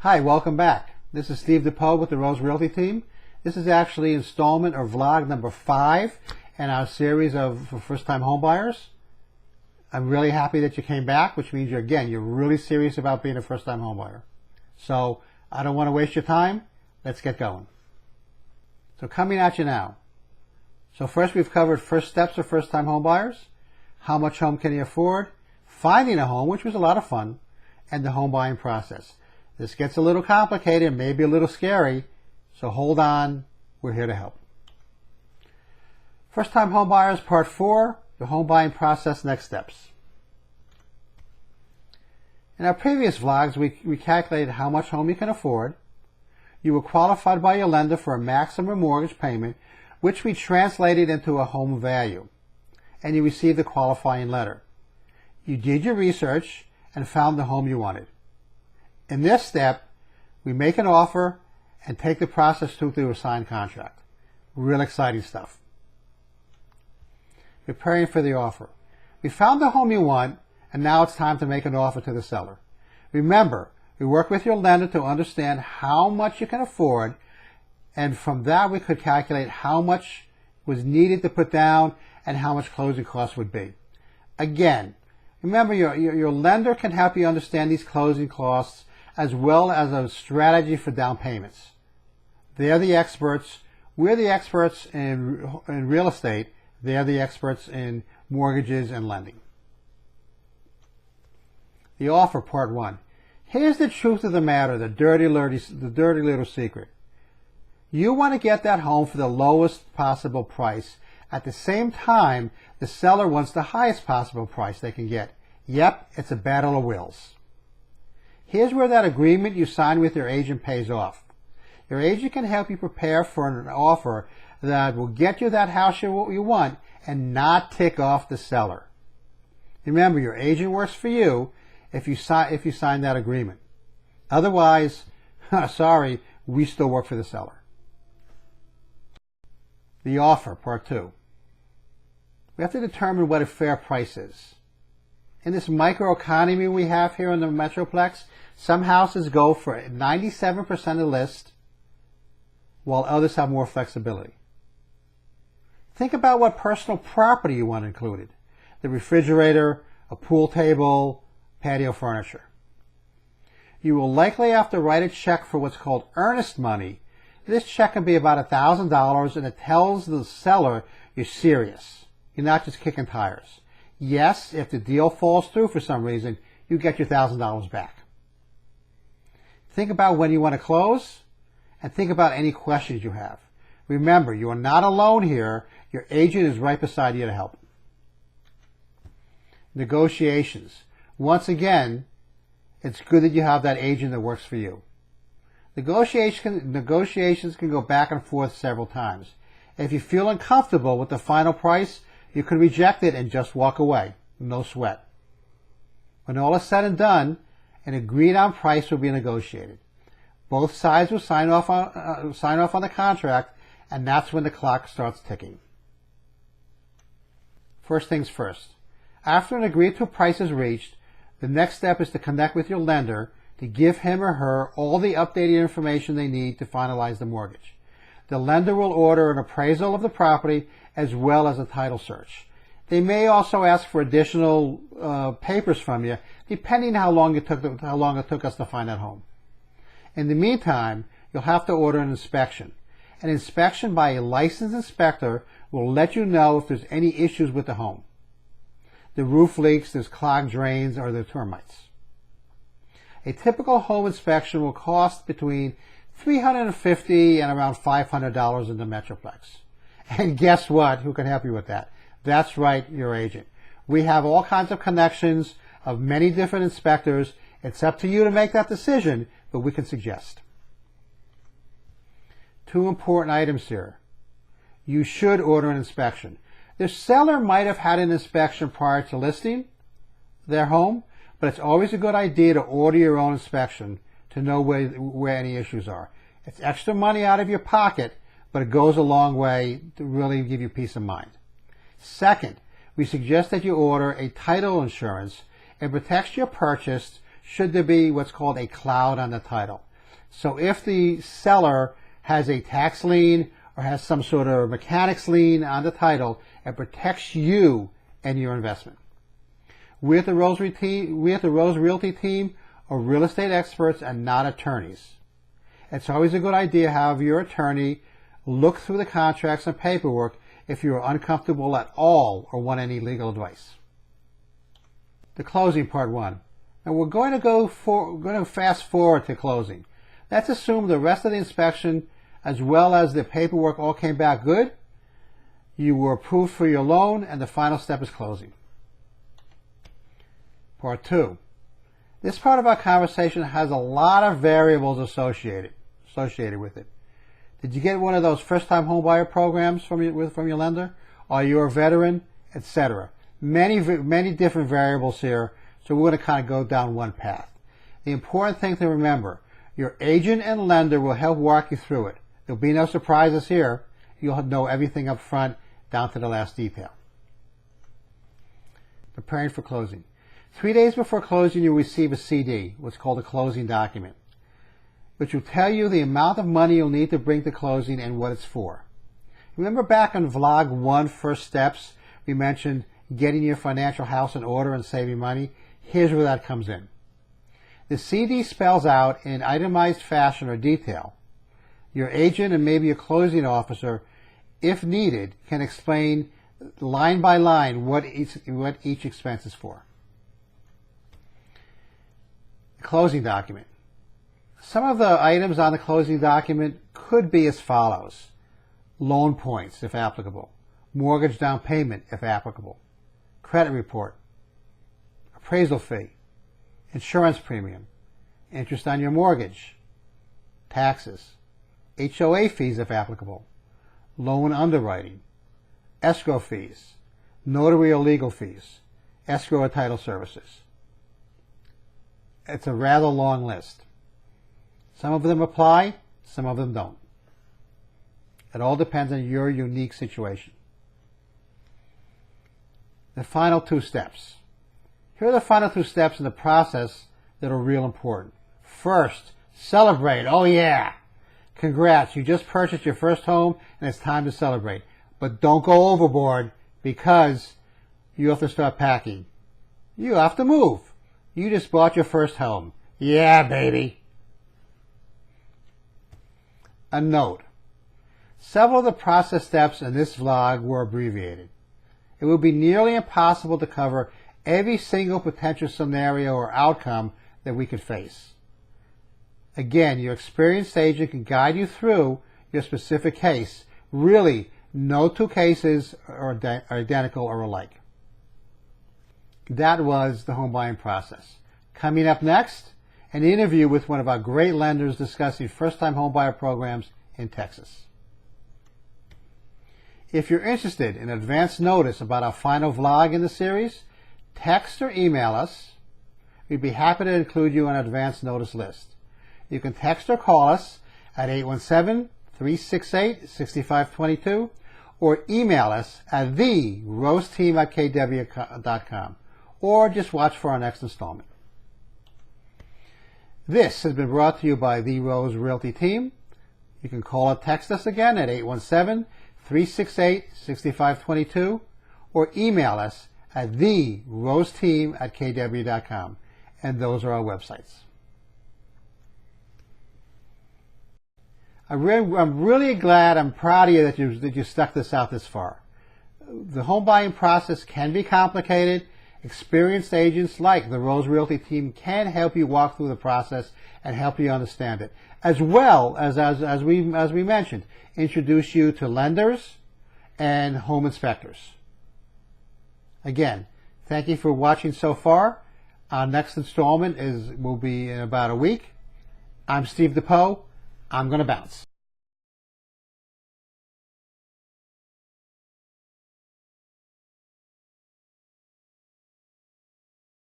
Hi, welcome back. This is Steve DePoe with the Rose Realty team. This is actually installment or vlog number 5 in our series for first-time homebuyers. I'm really happy that you came back, which means you're really serious about being a first-time homebuyer. So I don't want to waste your time. Let's get going. So coming at you now. So first we've covered first steps of first-time homebuyers, how much home can you afford, finding a home, which was a lot of fun, and the home buying process. This gets a little complicated, maybe a little scary, so hold on, we're here to help. First time home buyers, part 4, the home buying process, next steps. In our previous vlogs, we calculated how much home you can afford. You were qualified by your lender for a maximum mortgage payment, which we translated into a home value, and you received a qualifying letter. You did your research and found the home you wanted. In this step, we make an offer and take the process through a signed contract. Real exciting stuff. Preparing for the offer. We found the home you want, and now it's time to make an offer to the seller. Remember, we work with your lender to understand how much you can afford, and from that we could calculate how much was needed to put down and how much closing costs would be. Again, remember your lender can help you understand these closing costs as well as a strategy for down payments. They're the experts. We're the experts in real estate. They're the experts in mortgages and lending. The offer, part 1. Here's the truth of the matter, the dirty little secret. You want to get that home for the lowest possible price. At the same time, the seller wants the highest possible price they can get. Yep, it's a battle of wills. Here's where that agreement you sign with your agent pays off. Your agent can help you prepare for an offer that will get you that house you want and not tick off the seller. Remember, your agent works for you if you sign that agreement. Otherwise, sorry, we still work for the seller. The offer, part 2. We have to determine what a fair price is. In this microeconomy we have here in the Metroplex, some houses go for 97% of the list, while others have more flexibility. Think about what personal property you want included. The refrigerator, a pool table, patio furniture. You will likely have to write a check for what's called earnest money. This check can be about $1,000, and it tells the seller you're serious. You're not just kicking tires. Yes, if the deal falls through for some reason, you get your $1,000 back. Think about when you want to close, and think about any questions you have. Remember, you are not alone here. Your agent is right beside you to help. Negotiations. Once again, it's good that you have that agent that works for you. Negotiations can go back and forth several times. If you feel uncomfortable with the final price, you can reject it and just walk away. No sweat. When all is said and done, an agreed-on price will be negotiated. Both sides will sign off on the contract, and that's when the clock starts ticking. First things first. After an agreed-to price is reached, the next step is to connect with your lender to give him or her all the updated information they need to finalize the mortgage. The lender will order an appraisal of the property as well as a title search. They may also ask for additional papers from you, depending how long it took us to find that home. In the meantime, you'll have to order an inspection. An inspection by a licensed inspector will let you know if there's any issues with the home. The roof leaks, there's clogged drains, or there's termites. A typical home inspection will cost between $350 and around $500 in the Metroplex. And guess what? Who can help you with that? That's right, your agent. We have all kinds of connections of many different inspectors. It's up to you to make that decision, but we can suggest. 2 important items here. You should order an inspection. The seller might have had an inspection prior to listing their home, but it's always a good idea to order your own inspection to know where any issues are. It's extra money out of your pocket, but it goes a long way to really give you peace of mind. Second, we suggest that you order a title insurance. It protects your purchase should there be what's called a cloud on the title. So if the seller has a tax lien or has some sort of mechanics lien on the title, it protects you and your investment. We at the Rose Realty team are real estate experts and not attorneys. It's always a good idea to have your attorney look through the contracts and paperwork if you are uncomfortable at all or want any legal advice. The closing, part one. Now we're going to fast forward to closing. Let's assume the rest of the inspection as well as the paperwork all came back good. You were approved for your loan and the final step is closing. Part two. This part of our conversation has a lot of variables associated with it. Did you get one of those first-time homebuyer programs from your lender? Are you a veteran? Etc. Many different variables here, so we're going to kind of go down one path. The important thing to remember, your agent and lender will help walk you through it. There'll be no surprises here. You'll know everything up front, down to the last detail. Preparing for closing. 3 days before closing, you'll receive a CD, what's called a closing document, which will tell you the amount of money you'll need to bring to closing and what it's for. Remember back on Vlog 1, First Steps, we mentioned getting your financial house in order and saving money? Here's where that comes in. The CD spells out in itemized fashion or detail. Your agent and maybe a closing officer, if needed, can explain line by line what each expense is for. The closing document. Some of the items on the closing document could be as follows. Loan points, if applicable. Mortgage down payment, if applicable. Credit report. Appraisal fee. Insurance premium. Interest on your mortgage. Taxes. HOA fees, if applicable. Loan underwriting. Escrow fees. Notary or legal fees. Escrow or title services. It's a rather long list. Some of them apply, some of them don't. It all depends on your unique situation. The final 2 steps. Here are the final 2 steps in the process that are real important. First, celebrate. Oh yeah! Congrats, you just purchased your first home and it's time to celebrate. But don't go overboard because you have to start packing. You have to move. You just bought your first home. Yeah, baby. A note. Several of the process steps in this vlog were abbreviated. It would be nearly impossible to cover every single potential scenario or outcome that we could face. Again, your experienced agent can guide you through your specific case. Really, no 2 cases are identical or alike. That was the home buying process. Coming up next, an interview with one of our great lenders discussing first-time homebuyer programs in Texas. If you're interested in advance notice about our final vlog in the series, text or email us. We'd be happy to include you on an advance notice list. You can text or call us at 817-368-6522 or email us at theroseteam@kw.com or just watch for our next installment. This has been brought to you by The Rose Realty Team. You can call or text us again at 817-368-6522 or email us at theroseteam@kw.com. And those are our websites. I'm really glad, I'm proud of you that you stuck this out this far. The home buying process can be complicated. Experienced agents like the Rose Realty Team can help you walk through the process and help you understand it, as well as we mentioned, introduce you to lenders and home inspectors. Again, thank you for watching so far. Our next installment will be in about a week. I'm Steve DePoe. I'm going to bounce.